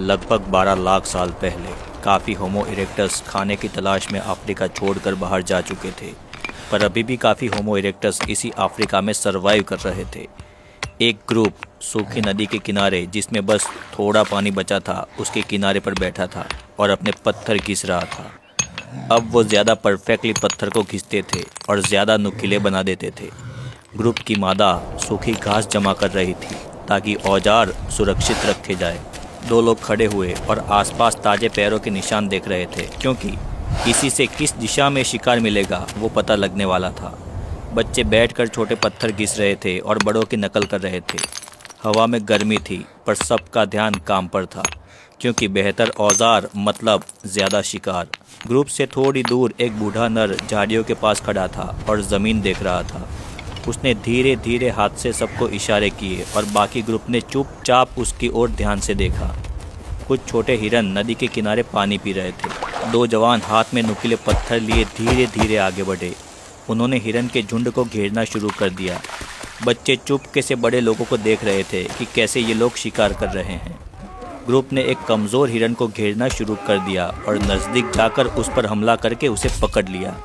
लगभग 12 लाख साल पहले काफ़ी होमो इरेक्टस खाने की तलाश में अफ्रीका छोड़कर बाहर जा चुके थे, पर अभी भी काफ़ी होमो इरेक्टस इसी अफ्रीका में सरवाइव कर रहे थे। एक ग्रुप सूखी नदी के किनारे, जिसमें बस थोड़ा पानी बचा था, उसके किनारे पर बैठा था और अपने पत्थर घिस रहा था। अब वो ज़्यादा परफेक्टली पत्थर को घिसते थे और ज़्यादा नुकीले बना देते थे। ग्रुप की मादा सूखी घास जमा कर रही थी ताकि औजार सुरक्षित रखे जाए। दो लोग खड़े हुए और आसपास ताजे पैरों के निशान देख रहे थे, क्योंकि किसी से किस दिशा में शिकार मिलेगा वो पता लगने वाला था। बच्चे बैठकर छोटे पत्थर घिस रहे थे और बड़ों की नकल कर रहे थे। हवा में गर्मी थी, पर सबका ध्यान काम पर था, क्योंकि बेहतर औजार मतलब ज़्यादा शिकार। ग्रुप से थोड़ी दूर एक बूढ़ा नर झाड़ियों के पास खड़ा था और ज़मीन देख रहा था। उसने धीरे धीरे हाथ से सबको इशारे किए और बाकी ग्रुप ने चुपचाप उसकी ओर ध्यान से देखा। कुछ छोटे हिरन नदी के किनारे पानी पी रहे थे। दो जवान हाथ में नुकीले पत्थर लिए धीरे धीरे आगे बढ़े। उन्होंने हिरन के झुंड को घेरना शुरू कर दिया। बच्चे चुपके से बड़े लोगों को देख रहे थे कि कैसे ये लोग शिकार कर रहे हैं। ग्रुप ने एक कमज़ोर हिरन को घेरना शुरू कर दिया और नज़दीक जाकर उस पर हमला करके उसे पकड़ लिया।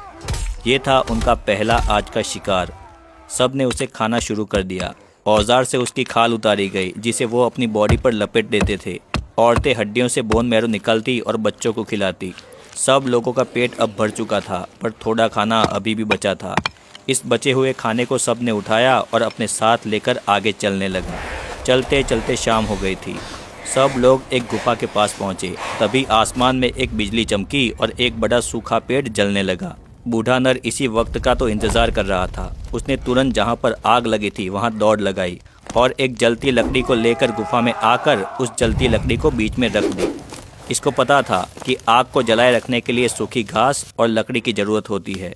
ये था उनका पहला आज का शिकार। सब ने उसे खाना शुरू कर दिया। औजार से उसकी खाल उतारी गई, जिसे वो अपनी बॉडी पर लपेट देते थे। औरतें हड्डियों से बोन मैरो निकालती और बच्चों को खिलाती। सब लोगों का पेट अब भर चुका था, पर थोड़ा खाना अभी भी बचा था। इस बचे हुए खाने को सब ने उठाया और अपने साथ लेकर आगे चलने लगा। चलते चलते शाम हो गई थी। सब लोग एक गुफा के पास पहुँचे। तभी आसमान में एक बिजली चमकी और एक बड़ा सूखा पेड़ जलने लगा। बूढ़ा नर इसी वक्त का तो इंतज़ार कर रहा था। उसने तुरंत जहाँ पर आग लगी थी वहाँ दौड़ लगाई और एक जलती लकड़ी को लेकर गुफा में आकर उस जलती लकड़ी को बीच में रख दी। इसको पता था कि आग को जलाए रखने के लिए सूखी घास और लकड़ी की ज़रूरत होती है।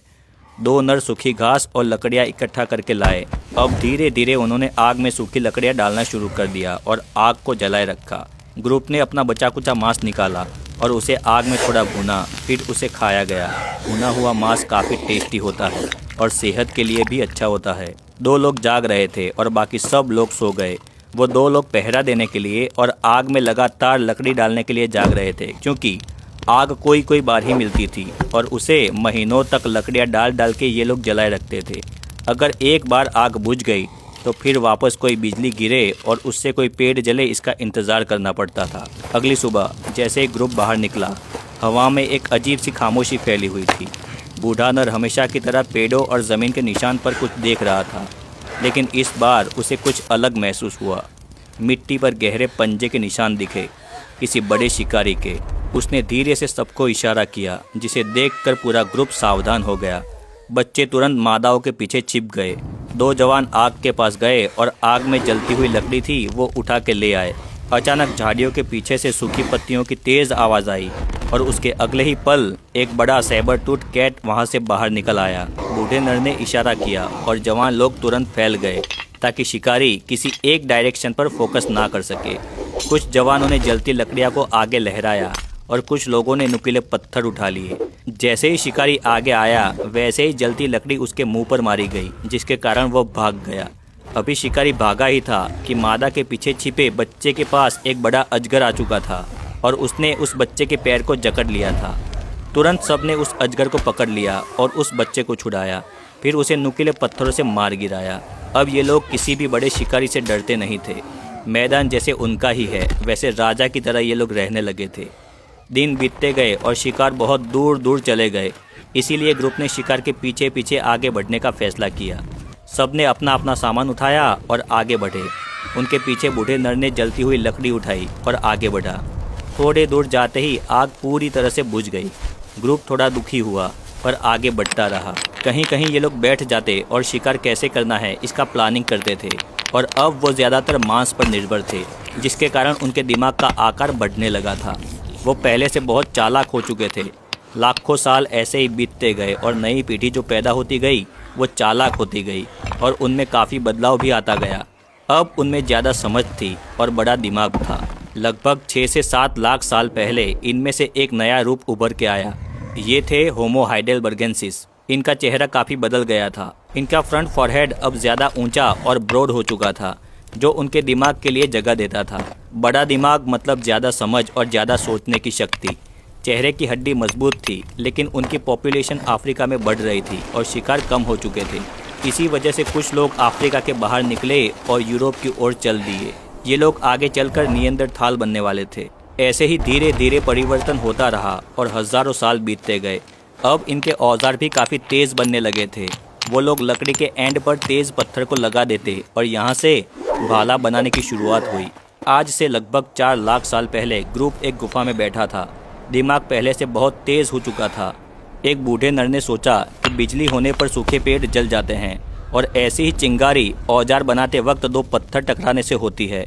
दो नर सूखी घास और लकड़ियाँ इकट्ठा करके लाए। अब धीरे धीरे उन्होंने आग में सूखी लकड़ियाँ डालना शुरू कर दिया और आग को जलाए रखा। ग्रुप ने अपना बचा कुचा मांस निकाला और उसे आग में थोड़ा भुना, फिर उसे खाया गया। भुना हुआ मांस काफ़ी टेस्टी होता है और सेहत के लिए भी अच्छा होता है। दो लोग जाग रहे थे और बाकी सब लोग सो गए। वो दो लोग पहरा देने के लिए और आग में लगातार लकड़ी डालने के लिए जाग रहे थे, क्योंकि आग कोई बार ही मिलती थी और उसे महीनों तक लकड़ियाँ डाल डाल के ये लोग जलाए रखते थे। अगर एक बार आग बुझ गई तो फिर वापस कोई बिजली गिरे और उससे कोई पेड़ जले, इसका इंतज़ार करना पड़ता था। अगली सुबह जैसे ही ग्रुप बाहर निकला, हवा में एक अजीब सी खामोशी फैली हुई थी। बूढ़ा नर हमेशा की तरह पेड़ों और ज़मीन के निशान पर कुछ देख रहा था, लेकिन इस बार उसे कुछ अलग महसूस हुआ। मिट्टी पर गहरे पंजे के निशान दिखे, किसी बड़े शिकारी के। उसने धीरे से सबको इशारा किया, जिसे देखकर पूरा ग्रुप सावधान हो गया। बच्चे तुरंत मादाओं के पीछे छिप गए। दो जवान आग के पास गए और आग में जलती हुई लकड़ी थी वो उठा के ले आए। अचानक झाड़ियों के पीछे से सूखी पत्तियों की तेज़ आवाज़ आई और उसके अगले ही पल एक बड़ा सैबर टूथ कैट वहाँ से बाहर निकल आया। बूढ़े नर ने इशारा किया और जवान लोग तुरंत फैल गए ताकि शिकारी किसी एक डायरेक्शन पर फोकस ना कर सके। कुछ जवानों ने जलती लकड़ियाँ को आगे लहराया और कुछ लोगों ने नुकीले पत्थर उठा लिए। जैसे ही शिकारी आगे आया, वैसे ही जलती लकड़ी उसके मुंह पर मारी गई, जिसके कारण वो भाग गया। अभी शिकारी भागा ही था कि मादा के पीछे छिपे बच्चे के पास एक बड़ा अजगर आ चुका था और उसने उस बच्चे के पैर को जकड़ लिया था। तुरंत सब ने उस अजगर को पकड़ लिया और उस बच्चे को छुड़ाया, फिर उसे नुकीले पत्थरों से मार गिराया। अब ये लोग किसी भी बड़े शिकारी से डरते नहीं थे। मैदान जैसे उनका ही है, वैसे राजा की तरह ये लोग रहने लगे थे। दिन बीतते गए और शिकार बहुत दूर दूर चले गए। इसीलिए ग्रुप ने शिकार के पीछे पीछे आगे बढ़ने का फैसला किया। सब ने अपना अपना सामान उठाया और आगे बढ़े। उनके पीछे बूढ़े नर ने जलती हुई लकड़ी उठाई और आगे बढ़ा। थोड़े दूर जाते ही आग पूरी तरह से बुझ गई। ग्रुप थोड़ा दुखी हुआ, पर आगे बढ़ता रहा। कहीं कहीं ये लोग बैठ जाते और शिकार कैसे करना है इसका प्लानिंग करते थे, और अब वो ज़्यादातर मांस पर निर्भर थे, जिसके कारण उनके दिमाग का आकार बढ़ने लगा था। वो पहले से बहुत चालाक हो चुके थे। लाखों साल ऐसे ही बीतते गए और नई पीढ़ी जो पैदा होती गई वो चालाक होती गई और उनमें काफ़ी बदलाव भी आता गया। अब उनमें ज़्यादा समझ थी और बड़ा दिमाग था। लगभग 6 से 7 लाख साल पहले इनमें से एक नया रूप उभर के आया। ये थे होमो हाइडेलबर्गेंसिस। इनका चेहरा काफ़ी बदल गया था। इनका फ्रंट फॉरहेड अब ज़्यादा ऊंचा और ब्रॉड हो चुका था, जो उनके दिमाग के लिए जगह देता था। बड़ा दिमाग मतलब ज़्यादा समझ और ज़्यादा सोचने की शक्ति। चेहरे की हड्डी मजबूत थी, लेकिन उनकी पॉपुलेशन अफ्रीका में बढ़ रही थी और शिकार कम हो चुके थे। इसी वजह से कुछ लोग अफ्रीका के बाहर निकले और यूरोप की ओर चल दिए। ये लोग आगे चलकर नियंदरथाल बनने वाले थे। ऐसे ही धीरे धीरे परिवर्तन होता रहा और हज़ारों साल बीतते गए। अब इनके औजार भी काफ़ी तेज़ बनने लगे थे। वो लोग लकड़ी के एंड पर तेज़ पत्थर को लगा देते और यहाँ से भाला बनाने की शुरुआत हुई। आज से लगभग 4 लाख साल पहले ग्रुप एक गुफा में बैठा था। दिमाग पहले से बहुत तेज़ हो चुका था। एक बूढ़े नर ने सोचा कि बिजली होने पर सूखे पेड़ जल जाते हैं और ऐसी ही चिंगारी औजार बनाते वक्त 2 पत्थर टकराने से होती है।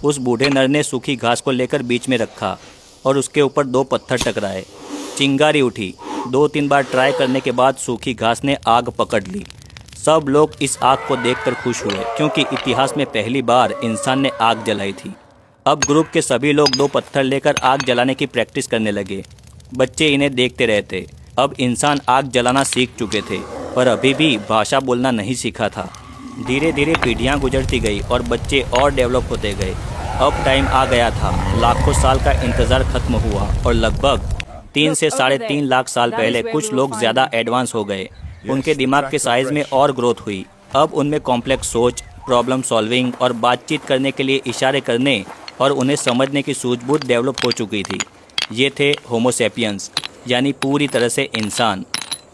उस बूढ़े नर ने सूखी घास को लेकर बीच में रखा और उसके ऊपर 2 पत्थर टकराए। चिंगारी उठी। 2-3 बार ट्राई करने के बाद सूखी घास ने आग पकड़ ली। सब लोग इस आग को देखकर खुश हुए, क्योंकि इतिहास में पहली बार इंसान ने आग जलाई थी। अब ग्रुप के सभी लोग 2 पत्थर लेकर आग जलाने की प्रैक्टिस करने लगे। बच्चे इन्हें देखते रहते। अब इंसान आग जलाना सीख चुके थे, पर अभी भी भाषा बोलना नहीं सीखा था। धीरे धीरे पीढ़ियाँ गुजरती गई और बच्चे और डेवलप होते गए। अब टाइम आ गया था। लाखों साल का इंतज़ार खत्म हुआ और लगभग 3 से 3.5 लाख साल पहले कुछ लोग ज़्यादा एडवांस हो गए। उनके दिमाग के साइज़ में और ग्रोथ हुई। अब उनमें कॉम्प्लेक्स सोच, प्रॉब्लम सॉल्विंग और बातचीत करने के लिए इशारे करने और उन्हें समझने की सूझबूझ डेवलप हो चुकी थी। ये थे होमो सैपियंस, यानी पूरी तरह से इंसान।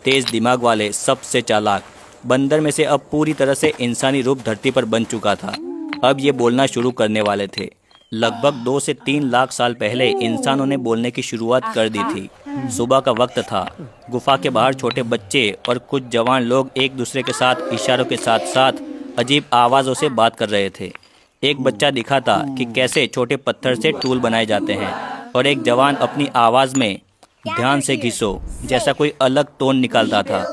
तेज़ दिमाग वाले, सबसे चालाक। बंदर में से अब पूरी तरह से इंसानी रूप धरती पर बन चुका था। अब ये बोलना शुरू करने वाले थे। लगभग 2 से 3 लाख साल पहले इंसानों ने बोलने की शुरुआत कर दी थी। सुबह का वक्त था। गुफा के बाहर छोटे बच्चे और कुछ जवान लोग एक दूसरे के साथ इशारों के साथ साथ अजीब आवाज़ों से बात कर रहे थे। एक बच्चा दिखा था कि कैसे छोटे पत्थर से टूल बनाए जाते हैं और एक जवान अपनी आवाज़ में ध्यान से घिसो जैसा कोई अलग टोन निकालता था।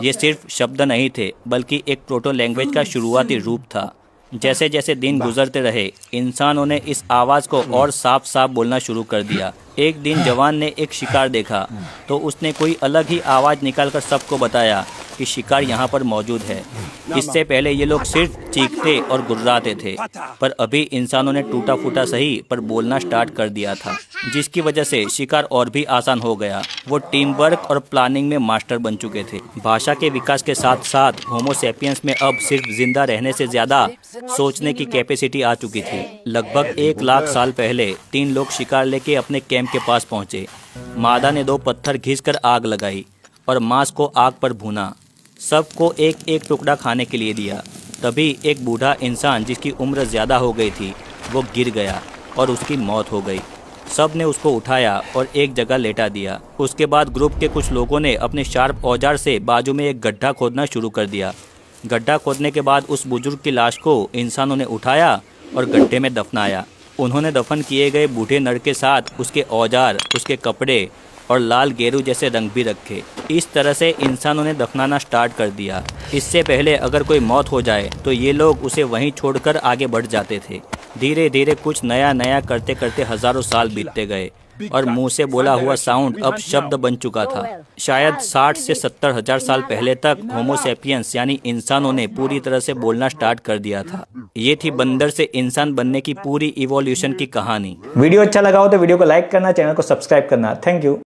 ये सिर्फ शब्द नहीं थे, बल्कि एक प्रोटो लैंग्वेज का शुरुआती रूप था। जैसे जैसे दिन गुजरते रहे, इंसानों ने इस आवाज़ को और साफ साफ बोलना शुरू कर दिया। एक दिन जवान ने एक शिकार देखा, तो उसने कोई अलग ही आवाज़ निकालकर सबको बताया कि शिकार यहाँ पर मौजूद है। इससे पहले ये लोग सिर्फ चीखते और गुर्राते थे, पर अभी इंसानों ने टूटा फूटा सही पर बोलना स्टार्ट कर दिया था, जिसकी वजह से शिकार और भी आसान हो गया। वो टीम वर्क और प्लानिंग में मास्टर बन चुके थे। भाषा के विकास के साथ साथ होमो सैपियंस में अब सिर्फ जिंदा रहने से ज़्यादा सोचने की कैपेसिटी आ चुकी थी। लगभग 1 लाख साल पहले 3 लोग शिकार लेके अपने कैंप के पास पहुँचे। मादा ने 2 पत्थर घिसकर आग लगाई और मांस को आग पर भूना। सबको एक एक टुकड़ा खाने के लिए दिया। तभी एक बूढ़ा इंसान, जिसकी उम्र ज़्यादा हो गई थी, वो गिर गया और उसकी मौत हो गई। सब ने उसको उठाया और एक जगह लेटा दिया। उसके बाद ग्रुप के कुछ लोगों ने अपने शार्प औजार से बाजू में एक गड्ढा खोदना शुरू कर दिया। गड्ढा खोदने के बाद उस बुजुर्ग की लाश को इंसानों ने उठाया और गड्ढे में दफनाया। उन्होंने दफन किए गए बूढ़े नर के साथ उसके औजार, उसके कपड़े और लाल गेरू जैसे रंग भी रखे। इस तरह से इंसानों ने दफनाना स्टार्ट कर दिया। इससे पहले अगर कोई मौत हो जाए तो ये लोग उसे वहीं छोड़कर आगे बढ़ जाते थे। धीरे धीरे कुछ नया नया करते करते हज़ारों साल बीतते गए और मुंह से बोला हुआ साउंड अब शब्द बन चुका था। शायद 60 से 70 हज़ार साल पहले तक होमो सैपियंस यानी इंसानों ने पूरी तरह से बोलना स्टार्ट कर दिया था। ये थी बंदर से इंसान बनने की पूरी इवोल्यूशन की कहानी। वीडियो अच्छा लगा हो तो वीडियो को लाइक करना, चैनल को सब्सक्राइब करना। Thank you.